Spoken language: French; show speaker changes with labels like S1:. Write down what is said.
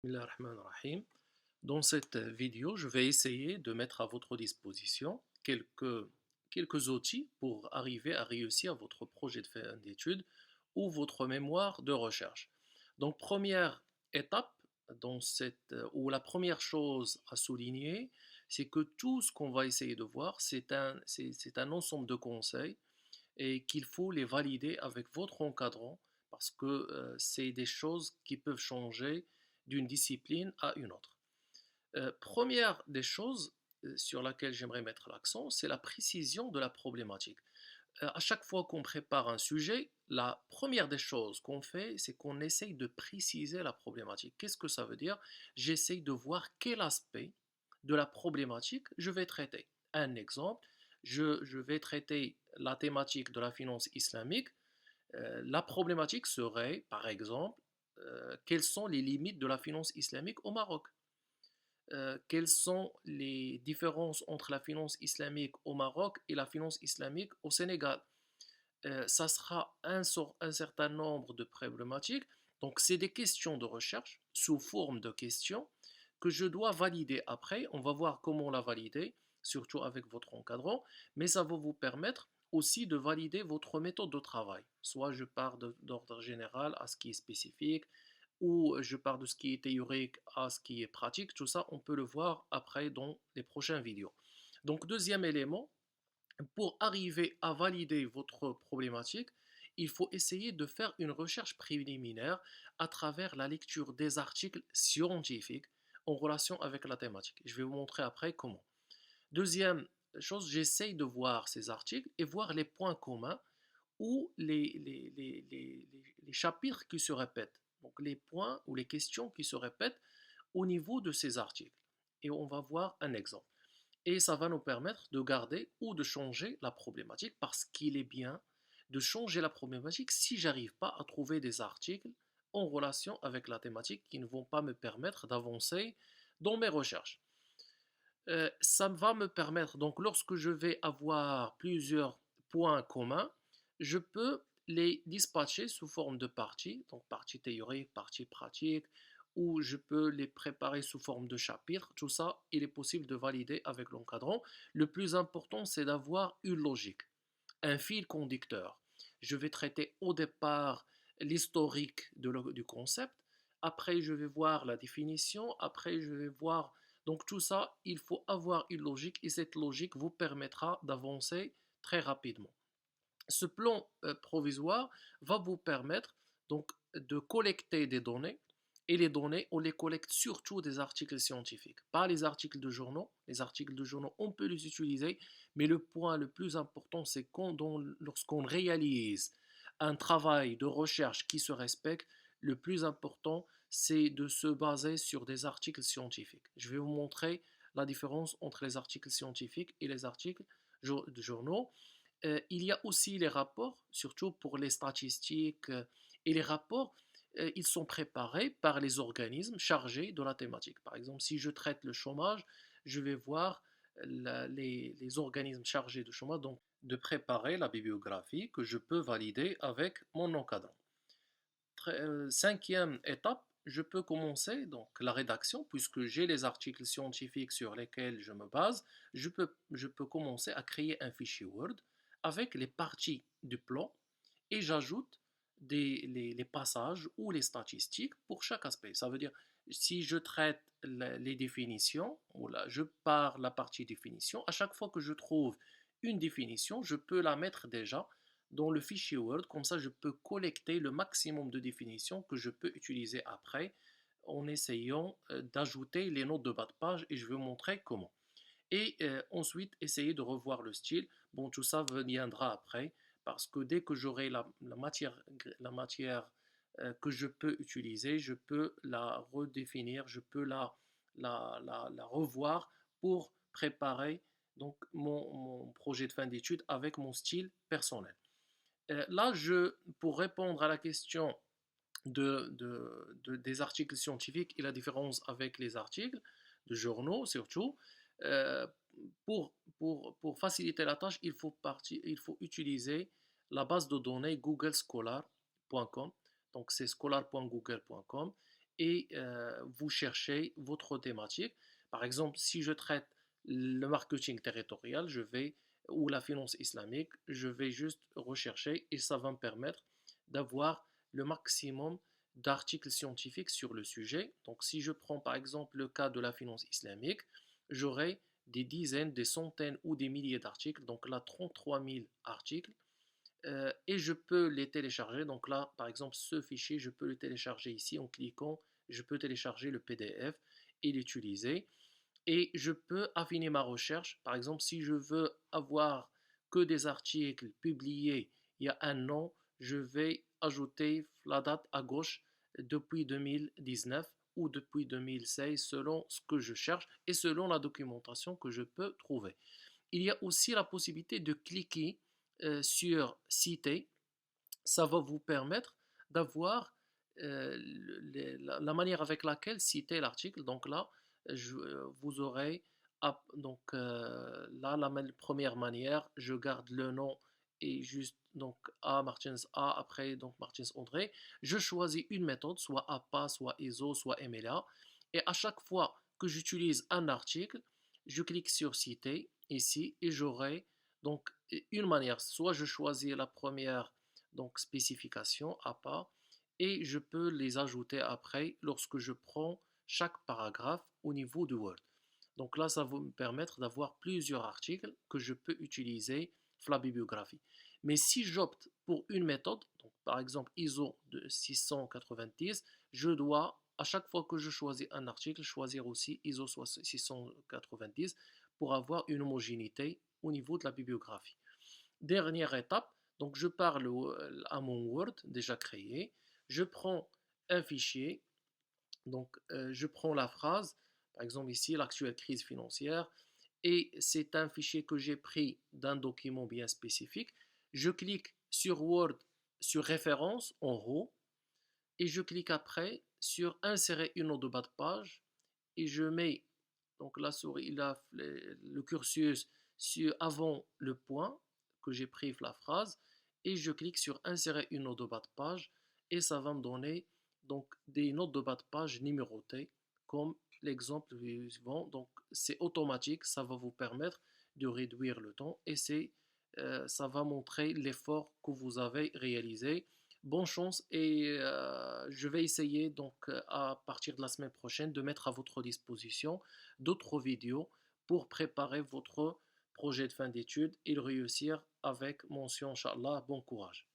S1: Bismillahirrahmanirrahim. Dans cette vidéo, je vais essayer de mettre à votre disposition quelques outils pour arriver à réussir votre projet de fin d'études ou votre mémoire de recherche. Donc, première étape, ou la première chose à souligner, c'est que tout ce qu'on va essayer de voir, c'est un ensemble de conseils et qu'il faut les valider avec votre encadrant parce que c'est des choses qui peuvent changer d'une discipline à une autre. Première des choses sur laquelle j'aimerais mettre l'accent, c'est la précision de la problématique. À chaque fois qu'on prépare un sujet, la première des choses qu'on fait, c'est qu'on essaye de préciser la problématique. Qu'est-ce que ça veut dire? J'essaye de voir quel aspect de la problématique je vais traiter. Un exemple, je vais traiter la thématique de la finance islamique. La problématique serait, par exemple, quelles sont les limites de la finance islamique au Maroc? Quelles sont les différences entre la finance islamique au Maroc et la finance islamique au Sénégal? Ça sera un certain nombre de problématiques. Donc, c'est des questions de recherche sous forme de questions que je dois valider après. On va voir comment la valider, surtout avec votre encadrant, mais ça va vous permettre aussi de valider votre méthode de travail. Soit je pars d'ordre général à ce qui est spécifique, ou je pars de ce qui est théorique à ce qui est pratique. Tout ça, on peut le voir après dans les prochaines vidéos. Donc, deuxième élément, pour arriver à valider votre problématique, il faut essayer de faire une recherche préliminaire à travers la lecture des articles scientifiques en relation avec la thématique. Je vais vous montrer après comment. Deuxième chose, j'essaye de voir ces articles et voir les points communs ou les chapitres qui se répètent. Donc les points ou les questions qui se répètent au niveau de ces articles. Et on va voir un exemple. Et ça va nous permettre de garder ou de changer la problématique parce qu'il est bien de changer la problématique si j'arrive pas à trouver des articles en relation avec la thématique qui ne vont pas me permettre d'avancer dans mes recherches. Ça va me permettre, donc lorsque je vais avoir plusieurs points communs, je peux les dispatcher sous forme de parties, donc partie théorique, partie pratique, ou je peux les préparer sous forme de chapitres. Tout ça, il est possible de valider avec l'encadrant. Le plus important, c'est d'avoir une logique, un fil conducteur. Je vais traiter au départ l'historique du concept, après je vais voir la définition, après je vais voir... Donc tout ça, il faut avoir une logique et cette logique vous permettra d'avancer très rapidement. Ce plan provisoire va vous permettre donc de collecter des données et les données, on les collecte surtout des articles scientifiques, pas les articles de journaux. Les articles de journaux, on peut les utiliser, mais le point le plus important, c'est lorsqu'on réalise un travail de recherche qui se respecte, le plus important, c'est de se baser sur des articles scientifiques. Je vais vous montrer la différence entre les articles scientifiques et les articles de journaux. Il y a aussi les rapports, surtout pour les statistiques. Et les rapports, ils sont préparés par les organismes chargés de la thématique. Par exemple, si je traite le chômage, je vais voir les organismes chargés de chômage, donc de préparer la bibliographie que je peux valider avec mon encadrant. Cinquième étape, je peux commencer donc la rédaction, puisque j'ai les articles scientifiques sur lesquels je me base, je peux commencer à créer un fichier Word avec les parties du plan et j'ajoute les passages ou les statistiques pour chaque aspect. Ça veut dire, si je traite les définitions, ou là, je pars la partie définition, à chaque fois que je trouve une définition, je peux la mettre déjà dans le fichier Word, comme ça je peux collecter le maximum de définitions que je peux utiliser après en essayant d'ajouter les notes de bas de page et je vais vous montrer comment. Et ensuite essayer de revoir le style. Bon, tout ça viendra après parce que dès que j'aurai la matière que je peux utiliser, je peux la redéfinir, je peux la revoir pour préparer donc mon projet de fin d'études avec mon style personnel. Là, pour répondre à la question des articles scientifiques et la différence avec les articles de journaux surtout, euh, pour faciliter la tâche, il faut utiliser la base de données googlescholar.com. Donc c'est scholar.google.com et vous cherchez votre thématique. Par exemple, si je traite le marketing territorial, ou la finance islamique, je vais juste rechercher et ça va me permettre d'avoir le maximum d'articles scientifiques sur le sujet. Donc, si je prends par exemple le cas de la finance islamique, j'aurai des dizaines, des centaines ou des milliers d'articles. Donc là, 33 000 articles. Et je peux les télécharger. Donc là, par exemple, ce fichier, je peux le télécharger ici en cliquant. Je peux télécharger le PDF et l'utiliser. Et je peux affiner ma recherche. Par exemple, si je veux avoir que des articles publiés il y a un an, je vais ajouter la date à gauche depuis 2019 ou depuis 2016 selon ce que je cherche et selon la documentation que je peux trouver. Il y a aussi la possibilité de cliquer sur citer. Ça va vous permettre d'avoir la manière avec laquelle citer l'article. Donc là, vous aurez donc là la première manière, je garde le nom et juste donc A Martins A après donc Martins André. Je choisis une méthode, soit APA, soit ISO, soit MLA, et à chaque fois que j'utilise un article, je clique sur citer ici et j'aurai donc une manière. Soit je choisis la première donc spécification APA et je peux les ajouter après lorsque je prends chaque paragraphe au niveau de Word. Donc là, ça va me permettre d'avoir plusieurs articles que je peux utiliser pour la bibliographie. Mais si j'opte pour une méthode, donc par exemple ISO de 690, je dois, à chaque fois que je choisis un article, choisir aussi ISO 690 pour avoir une homogénéité au niveau de la bibliographie. Dernière étape, donc je parle à mon Word déjà créé, je prends un fichier, donc je prends la phrase, par exemple ici l'actuelle crise financière, et c'est un fichier que j'ai pris d'un document bien spécifique. Je clique sur Word, sur référence en haut, et je clique après sur insérer une autre bas de page, et je mets donc la souris, le cursus sur avant le point que j'ai pris la phrase, et je clique sur insérer une note de bas de page et ça va me donner donc des notes de bas de page numérotées comme l'exemple suivant. Donc c'est automatique, ça va vous permettre de réduire le temps et ça va montrer l'effort que vous avez réalisé. Bonne chance et je vais essayer donc à partir de la semaine prochaine de mettre à votre disposition d'autres vidéos pour préparer votre projet de fin d'études et le réussir avec mention, Inch'Allah, bon courage.